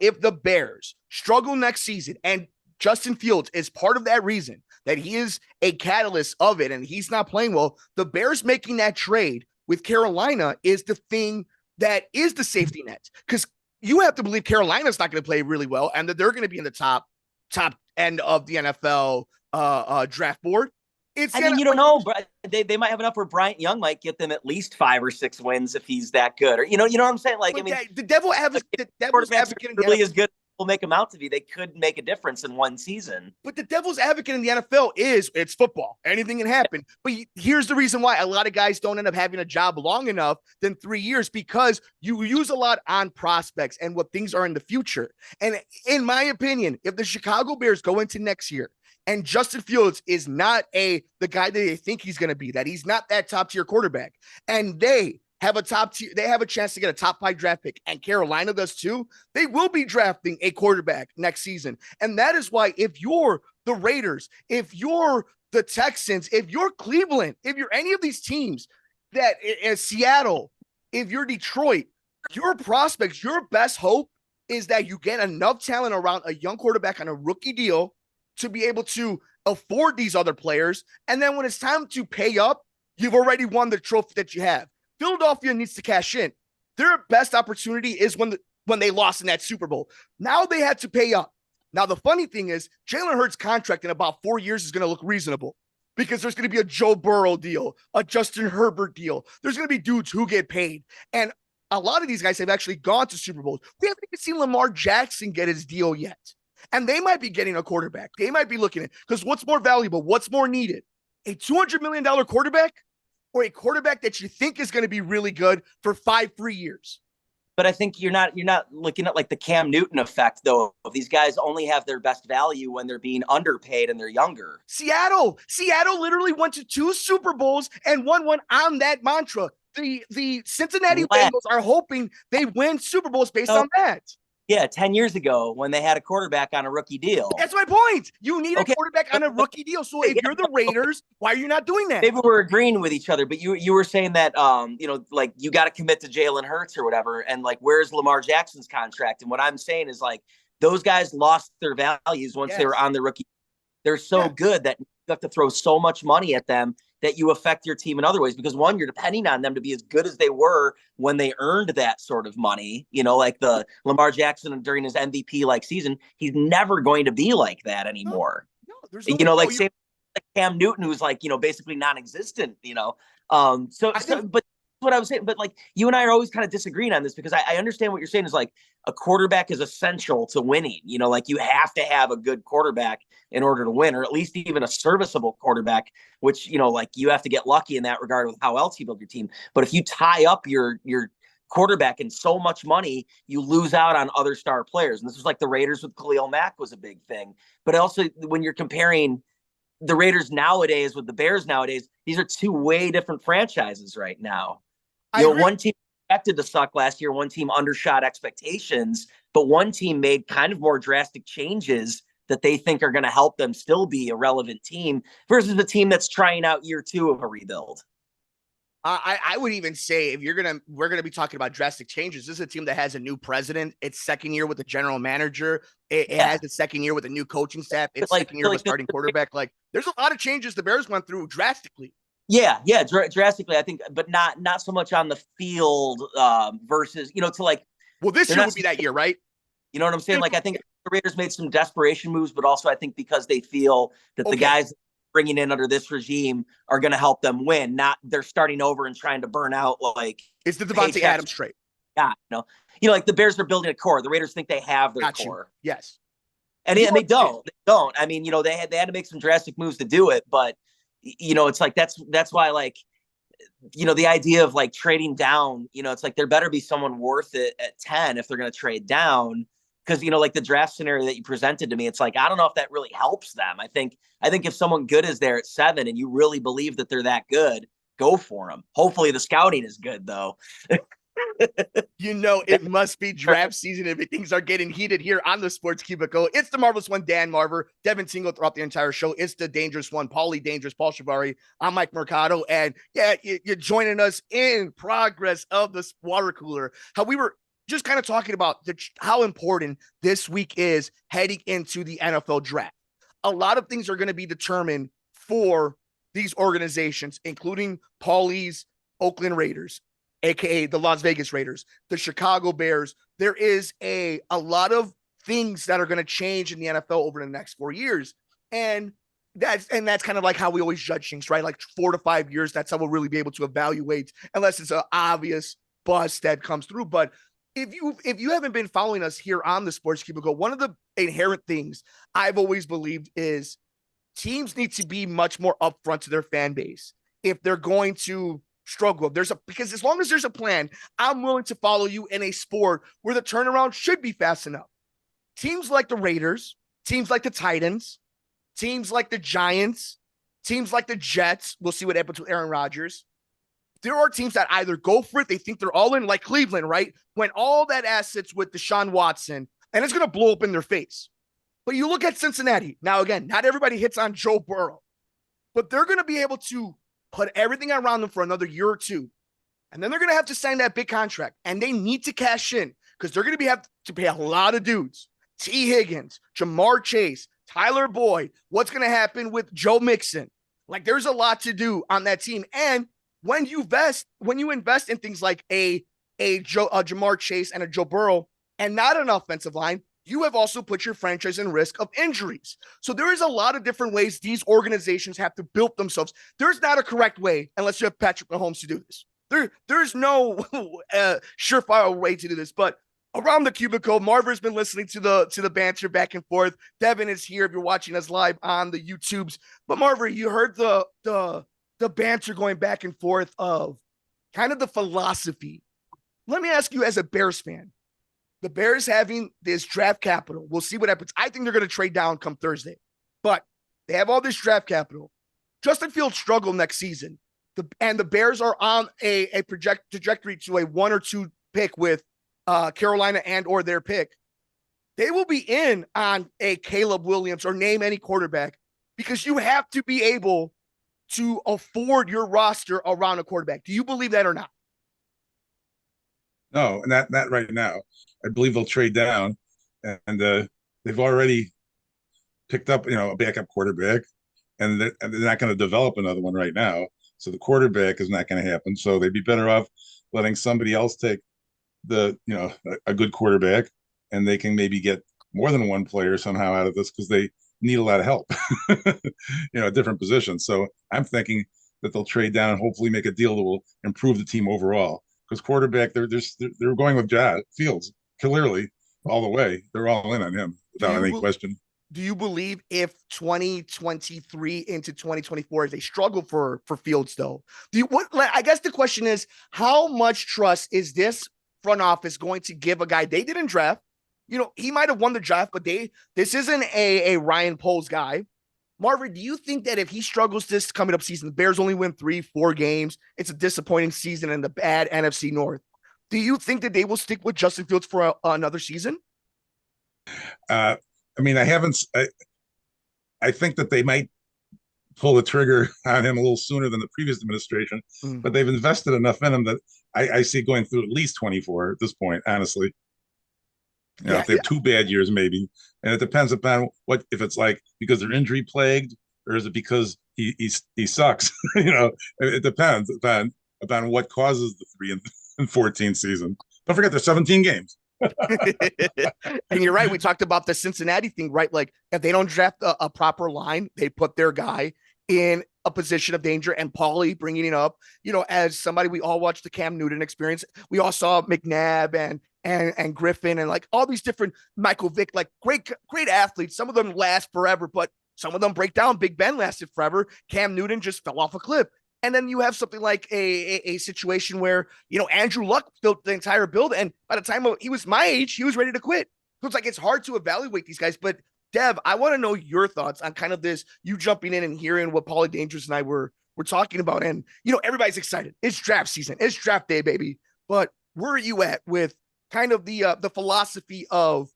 if the Bears struggle next season, and Justin Fields is part of that reason, that he is a catalyst of it and he's not playing well, the Bears making that trade with Carolina is the thing that is the safety net. Because you have to believe Carolina's not going to play really well and that they're going to be in the top end of the NFL draft board. You don't know, but they might have enough where Bryant Young might get them at least 5 or 6 wins if he's that good. Or you know what I'm saying? Like, I mean, the devil's advocate really is good. Will make them out to be. They could make a difference in one season. But the devil's advocate in the NFL is it's football. Anything can happen. But here's the reason why a lot of guys don't end up having a job long enough than 3 years, because you use a lot on prospects and what things are in the future. And in my opinion, if the Chicago Bears go into next year and Justin Fields is not the guy that they think he's going to be, that he's not that top tier quarterback, and they have a top tier, they have a chance to get a top 5 draft pick, and Carolina does too, they will be drafting a quarterback next season. And that is why, if you're the Raiders, if you're the Texans, if you're Cleveland, if you're any of these teams that is Seattle, if you're Detroit, your prospects, your best hope is that you get enough talent around a young quarterback on a rookie deal to be able to afford these other players. And then when it's time to pay up, you've already won the trophy that you have. Philadelphia needs to cash in. Their best opportunity is when they lost in that Super Bowl. Now they had to pay up. Now, the funny thing is, Jalen Hurts' contract in about 4 years is going to look reasonable, because there's going to be a Joe Burrow deal, a Justin Herbert deal. There's going to be dudes who get paid. And a lot of these guys have actually gone to Super Bowls. We haven't even seen Lamar Jackson get his deal yet. And they might be getting a quarterback. They might be looking at, because what's more valuable? What's more needed? A $200 million quarterback, or a quarterback that you think is going to be really good for 5 free years? But I think you're not looking at like the Cam Newton effect, though. These guys only have their best value when they're being underpaid and they're younger. Seattle literally went to 2 Super Bowls and won one on that mantra. The Cincinnati Bengals are hoping they win Super Bowls based on that. Yeah, 10 years ago when they had a quarterback on a rookie deal. That's my point. You need a quarterback on a rookie deal. So if you're the Raiders, why are you not doing that? Maybe we're agreeing with each other, but you were saying that, like you got to commit to Jalen Hurts or whatever. And like, where's Lamar Jackson's contract? And what I'm saying is, like, those guys lost their values once they were on the rookie. They're so good that you have to throw so much money at them that you affect your team in other ways, because one, you're depending on them to be as good as they were when they earned that sort of money, like the Lamar Jackson during his MVP like season. He's never going to be like that anymore. Same like Cam Newton, who's like, basically non-existent, but what I was saying, but like you and I are always kind of disagreeing on this, because I understand what you're saying is like a quarterback is essential to winning. Like you have to have a good quarterback in order to win, or at least even a serviceable quarterback, which, like you have to get lucky in that regard with how else you build your team. But if you tie up your quarterback in so much money, you lose out on other star players. And this was like the Raiders with Khalil Mack was a big thing. But also when you're comparing the Raiders nowadays with the Bears nowadays, these are 2 way different franchises right now. One team expected to suck last year, one team undershot expectations, but one team made kind of more drastic changes that they think are going to help them still be a relevant team, versus the team that's trying out year 2 of a rebuild. I would even say, if we're gonna be talking about drastic changes, this is a team that has a new president. It's second year with the general manager. It has the second year with a new coaching staff. It's second year with a starting quarterback. Like, there's a lot of changes the Bears went through drastically. Yeah, drastically, I think, but not so much on the field versus, to like. Well, this year would be that year, right? You know what I'm saying? Like, I think the Raiders made some desperation moves, but also I think because they feel that the guys bringing in under this regime are going to help them win. Not they're starting over and trying to burn out like. It's the Devontae Adams trade. Yeah, like the Bears are building a core. The Raiders think they have their core. Yes, and they don't. They don't. I mean, they had to make some drastic moves to do it, but. It's like that's why, like, the idea of like trading down, it's like there better be someone worth it at 10 if they're going to trade down, because like the draft scenario that you presented to me, it's like I don't know if that really helps them. I think if someone good is there at 7 and you really believe that they're that good, go for them. Hopefully the scouting is good though. It must be draft season if things are getting heated here on the Sports Cubicle. It's the marvelous one, Dan Marver, Devin Tingle throughout the entire show. It's the dangerous one, Paulie Dangerous, Paul Chivari. I'm Mike Mercado, and you're joining us in progress of this water cooler. How we were just kind of talking about how important this week is heading into the NFL draft. A lot of things are going to be determined for these organizations, including Paulie's Oakland Raiders, aka the Las Vegas Raiders, the Chicago Bears. There is a lot of things that are going to change in the NFL over the next 4 years. And that's kind of like how we always judge things, right? Like 4 to 5 years, that's how we'll really be able to evaluate, unless it's an obvious bust that comes through. But if you haven't been following us here on the Sports Cubicle, one of the inherent things I've always believed is teams need to be much more upfront to their fan base if they're going to struggle. Because as long as there's a plan, I'm willing to follow you in a sport where the turnaround should be fast enough. Teams like the Raiders, teams like the Titans, teams like the Giants, teams like the Jets, we'll see what happens with Aaron Rodgers. There are teams that either go for it, they think they're all in, like Cleveland, right? When all that assets with Deshaun Watson, and it's going to blow up in their face. But you look at Cincinnati. Now, again, not everybody hits on Joe Burrow, but they're going to be able to put everything around them for another year or two. And then they're going to have to sign that big contract, and they need to cash in because they're going to have to pay a lot of dudes. T. Higgins, Jamar Chase, Tyler Boyd. What's going to happen with Joe Mixon? Like, there's a lot to do on that team. And when you invest in things like a Jamar Chase and a Joe Burrow and not an offensive line, you have also put your franchise in risk of injuries. So there is a lot of different ways these organizations have to build themselves. There's not a correct way unless you have Patrick Mahomes to do this. There's no surefire way to do this. But around the cubicle, Marver's been listening to the banter back and forth. Devin is here if you're watching us live on the YouTubes. But Marver, you heard the banter going back and forth of kind of the philosophy. Let me ask you, as a Bears fan, the Bears having this draft capital, we'll see what happens. I think they're going to trade down come Thursday, but they have all this draft capital. Justin Fields struggled next season. And the Bears are on a trajectory to a 1 or 2 pick with Carolina and or their pick. They will be in on a Caleb Williams or name any quarterback because you have to be able to afford your roster around a quarterback. Do you believe that or not? No, not right now. I believe they'll trade down, and they've already picked up, a backup quarterback, and they're not going to develop another one right now. So the quarterback is not going to happen. So they'd be better off letting somebody else take a good quarterback, and they can maybe get more than one player somehow out of this because they need a lot of help, different positions. So I'm thinking that they'll trade down and hopefully make a deal that will improve the team overall. Because quarterback, they're going with Fields clearly all the way. They're all in on him without any question. Do you believe if 2023 into 2024 is a struggle for Fields, though? I guess the question is, how much trust is this front office going to give a guy they didn't draft? He might have won the draft, but this isn't a Ryan Poles guy. Marvin, do you think that if he struggles this coming up season, the Bears only win 3-4 games, it's a disappointing season in the bad NFC North, do you think that they will stick with Justin Fields for another season? I think that they might pull the trigger on him a little sooner than the previous administration, but they've invested enough in him that I see going through at least 24 at this point, honestly. If they have 2 bad years, maybe. And it depends upon if it's like because they're injury plagued, or is it because he sucks? It depends upon what causes the 3-14 season. Don't forget there's 17 games. And you're right. We talked about the Cincinnati thing, right? Like if they don't draft a proper line, they put their guy in a position of danger. And Paulie bringing it up, as somebody, we all watched the Cam Newton experience. We all saw McNabb and Griffin and like all these different Michael Vick, like great athletes. Some of them last forever, but some of them break down. Big Ben lasted forever. Cam Newton just fell off a cliff. And then you have something like a situation where, Andrew Luck built the entire build. And by the time he was my age, he was ready to quit. So it's like, it's hard to evaluate these guys. But Dev, I want to know your thoughts on kind of this, you jumping in and hearing what Paulie Dangerous and I were talking about. And, everybody's excited. It's draft season. It's draft day, baby. But where are you at with kind of the philosophy of,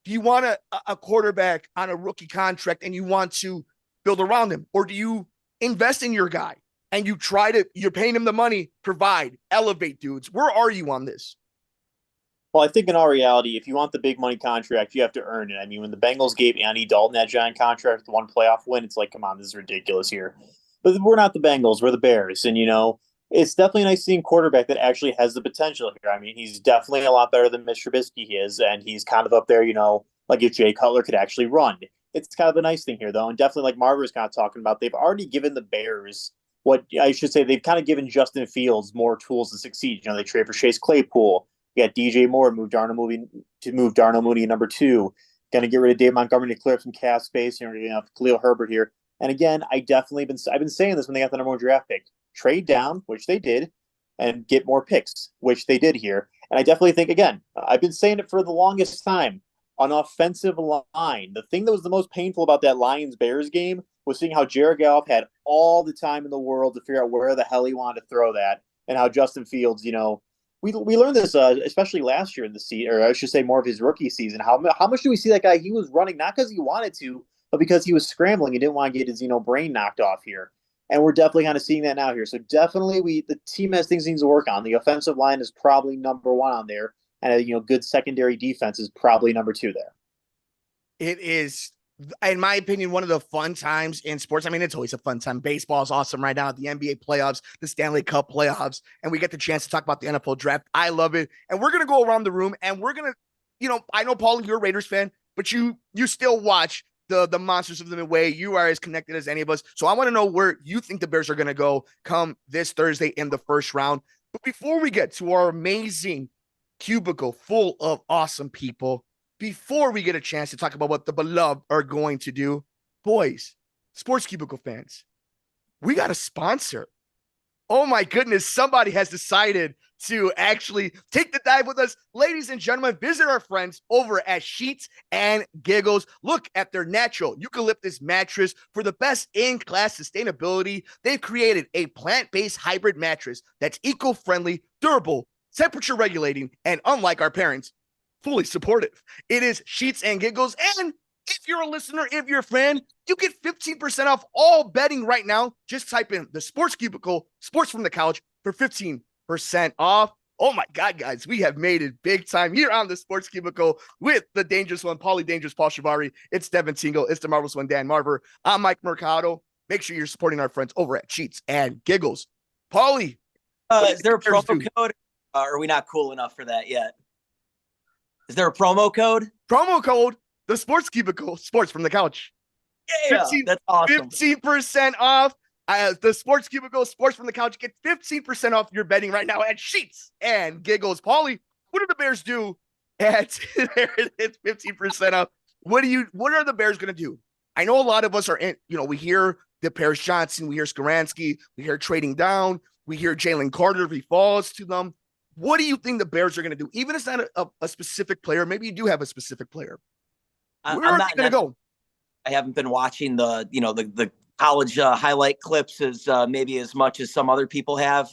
do you want a quarterback on a rookie contract and you want to build around him? Or do you invest in your guy and you're paying him the money, provide, elevate dudes? Where are you on this? Well, I think in all reality, if you want the big money contract, you have to earn it. I mean, when the Bengals gave Andy Dalton that giant contract with one playoff win, it's like, come on, this is ridiculous here. But we're not the Bengals, we're the Bears. And, it's definitely nice seeing quarterback that actually has the potential here. I mean, he's definitely a lot better than Mr. Trubisky is, and he's kind of up there, like if Jay Cutler could actually run. It's kind of a nice thing here, though. And definitely, like Marver is kind of talking about, they've already given the Bears what I should say, they've kind of given Justin Fields more tools to succeed. They trade for Chase Claypool. You got DJ Moore move Darnell Mooney number two. Going to get rid of Dave Montgomery to clear up some cap space. You're going to have Khalil Herbert here. And again, I've been saying this when they got the number one draft pick. Trade down, which they did, and get more picks, which they did here. And I definitely think, again, I've been saying it for the longest time. On offensive line, the thing that was the most painful about that Lions-Bears game was seeing how Jared Goff had all the time in the world to figure out where the hell he wanted to throw that, and how Justin Fields, we learned this especially last year in the season, or I should say more of his rookie season. How much do we see that guy? He was running not because he wanted to, but because he was scrambling and didn't want to get his brain knocked off here. And we're definitely kind of seeing that now here. So definitely, the team has things it needs to work on. The offensive line is probably number one on there, and good secondary defense is probably number two there. It is, in my opinion, one of the fun times in sports. I mean, it's always a fun time. Baseball is awesome right now. The NBA playoffs, the Stanley Cup playoffs, and we get the chance to talk about the NFL draft. I love it. And we're going to go around the room, and we're going to, I know, Paul, you're a Raiders fan, but you still watch the Monsters of the Midway. You are as connected as any of us. So I want to know where you think the Bears are going to go come this Thursday in the first round. But before we get to our amazing cubicle full of awesome people, before we get a chance to talk about what the beloved are going to do, boys, Sports Cubicle fans, we got a sponsor. Oh my goodness, somebody has decided to actually take the dive with us. Ladies and gentlemen, visit our friends over at Sheets and Giggles. Look at their natural eucalyptus mattress for the best in-class sustainability. They've created a plant-based hybrid mattress that's eco-friendly, durable, temperature regulating, and unlike our parents, fully supportive. It is Sheets and Giggles. And if you're a listener, if you're a fan, you get 15% off all bedding right now. Just type in the Sports Cubicle, Sports from the Couch for 15% off. Oh my God, guys, we have made it big time here on the Sports Cubicle with the dangerous one, Paulie Dangerous, Paul Chivari. It's Devin Tingle. It's the marvelous one, Dan Marver. I'm Mike Mercado. Make sure you're supporting our friends over at Sheets and Giggles. Paulie. Is there a promo code? Are we not cool enough for that yet? Is there a promo code? Promo code, the Sports Cubicle, Sports from the Couch. Yeah, that's awesome. 15% off. The Sports Cubicle, Sports from the Couch. Get 15% off your betting right now at Sheets and Giggles. Paulie, what do the Bears do? It's 15% off. What are the Bears going to do? I know a lot of us are in, we hear the Paris Johnson, we hear Skoransky, we hear trading down, we hear Jalen Carter if he falls to them. What do you think the Bears are going to do? Even if it's not a specific player, maybe you do have a specific player. Where are they going to go? I haven't been watching the college highlight clips maybe as much as some other people have.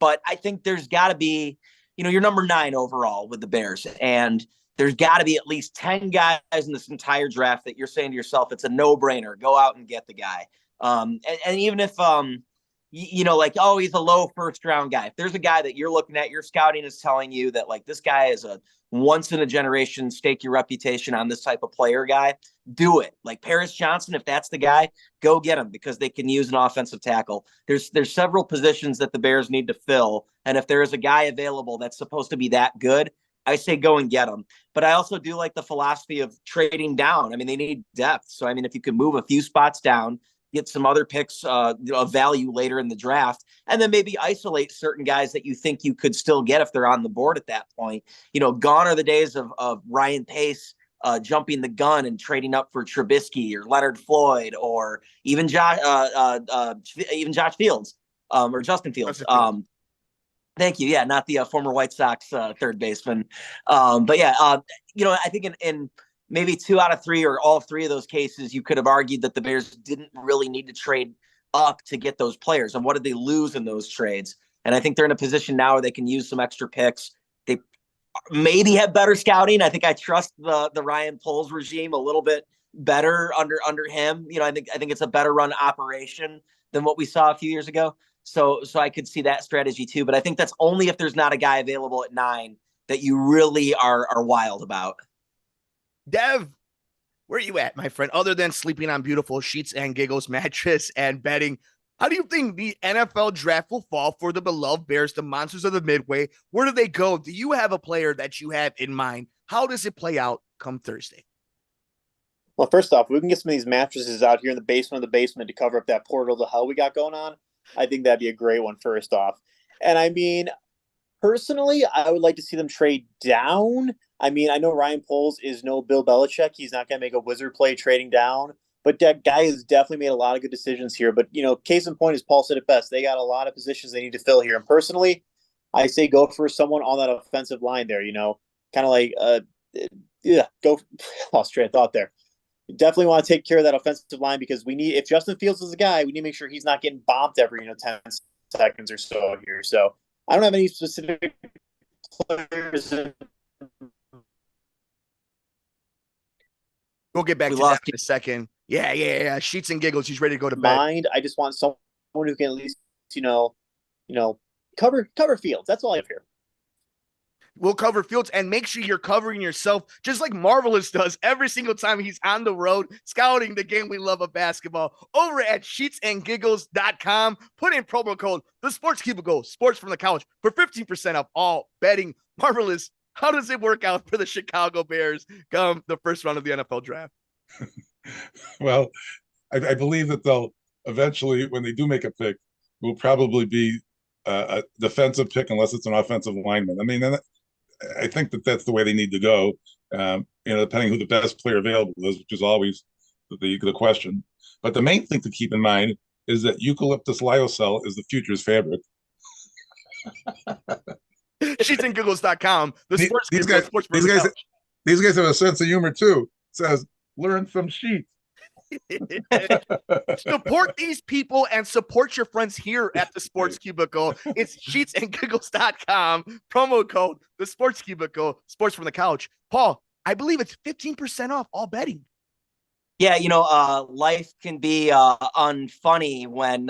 But I think there's got to be, you're number 9 overall with the Bears. And there's got to be at least 10 guys in this entire draft that you're saying to yourself, it's a no-brainer. Go out and get the guy. And even if he's a low first round guy. If there's a guy that you're looking at, your scouting is telling you that this guy is a once in a generation, stake your reputation on this type of player guy, do it. Like Paris Johnson, if that's the guy, go get him because they can use an offensive tackle. There's several positions that the Bears need to fill. And if there is a guy available that's supposed to be that good, I say go and get him. But I also do like the philosophy of trading down. I mean, they need depth. So, I mean, if you can move a few spots down, get some other picks of value later in the draft, and then maybe isolate certain guys that you think you could still get if they're on the board at that point. Gone are the days of Ryan Pace jumping the gun and trading up for Trubisky or Leonard Floyd or even Josh Fields or Justin Fields. Thank you. Yeah, not the former White Sox third baseman. But yeah, I think in maybe 2 out of 3 or all 3 of those cases, you could have argued that the Bears didn't really need to trade up to get those players. And what did they lose in those trades? And I think they're in a position now where they can use some extra picks. They maybe have better scouting. I think I trust the Ryan Poles regime a little bit better under him. I think it's a better run operation than what we saw a few years ago. So I could see that strategy too. But I think that's only if there's not a guy available at 9 that you really are wild about? Dev, where are you at, my friend? Other than sleeping on beautiful sheets and giggles mattress and betting, how do you think the NFL draft will fall for the beloved Bears, the monsters of the Midway? Where do they go? Do you have a player that you have in mind? How does it play out come Thursday? Well, first off, we can get some of these mattresses out here in the basement of the basement to cover up that portal to hell we got going on. I think that'd be a great one, first off. And I mean, personally, I would like to see them trade down. I mean, I know Ryan Poles is no Bill Belichick. He's not going to make a wizard play trading down. But that guy has definitely made a lot of good decisions here. But, case in point, as Paul said it best, they got a lot of positions they need to fill here. And personally, I say go for someone on that offensive line there, kind of like, go, lost train of thought there. You definitely want to take care of that offensive line because if Justin Fields is the guy, we need to make sure he's not getting bombed every, 10 seconds or so here. So I don't have any specific players. We'll get back to that in a second. Yeah. Sheets and giggles. He's ready to go to bed. I just want someone who can at least, cover Fields. That's all I have here. We'll cover Fields and make sure you're covering yourself just like Marvelous does every single time he's on the road scouting the game we love of basketball over at sheetsandgiggles.com. Put in promo code the Sports Cubicle, sports from the couch, for 15% off all betting. Marvelous, how does it work out for the Chicago Bears come the first round of the NFL draft? Well, I believe that they'll eventually, when they do make a pick, will probably be a defensive pick unless it's an offensive lineman. I mean, I think that's the way they need to go. Depending who the best player available is, which is always the question. But the main thing to keep in mind is that eucalyptus lyocell is the future's fabric. Sheetsandgiggles.com. These guys have a sense of humor too. It says, learn some sheets. Support these people and support your friends here at the Sports Cubicle. It's sheetsandgiggles.com. Promo code the Sports Cubicle, sports from the couch. Paul, I believe it's 15% off all betting. Yeah, life can be unfunny when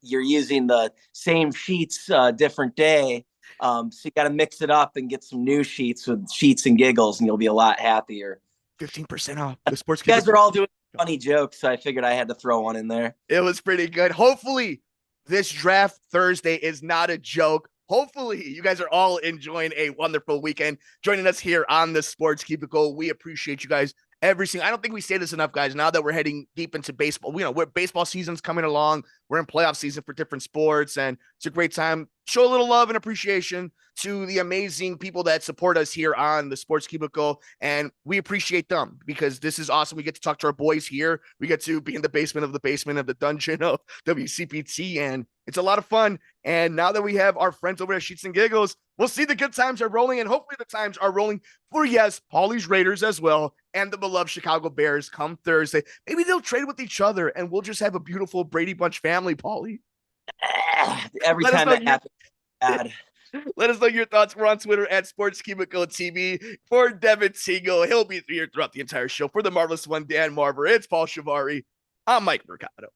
you're using the same sheets different day. So you got to mix it up and get some new sheets with sheets and giggles, and you'll be a lot happier. 15% off the Sports Cubicle. You guys are all doing funny jokes, so I figured I had to throw one in there. It was pretty good. Hopefully, this draft Thursday is not a joke. Hopefully, you guys are all enjoying a wonderful weekend joining us here on the Sports Cubicle. We appreciate you guys I don't think we say this enough, guys. Now that we're heading deep into baseball, baseball season's coming along. We're in playoff season for different sports, and it's a great time. Show a little love and appreciation to the amazing people that support us here on the Sports Cubicle, and we appreciate them because this is awesome. We get to talk to our boys here. We get to be in the basement of the dungeon of WCPT, and it's a lot of fun. And now that we have our friends over at Sheets and Giggles, we'll see the good times are rolling, and hopefully the times are rolling for, yes, Paulie's Raiders as well, and the beloved Chicago Bears come Thursday. Maybe they'll trade with each other, and we'll just have a beautiful Brady Bunch family, Paulie. Every time that happens, bad. Let us know your thoughts. We're on Twitter at Sports Cubicle TV. For Devin Tingle, he'll be here throughout the entire show. For the marvelous one, Dan Marver, it's Paul Chivari. I'm Mike Mercado.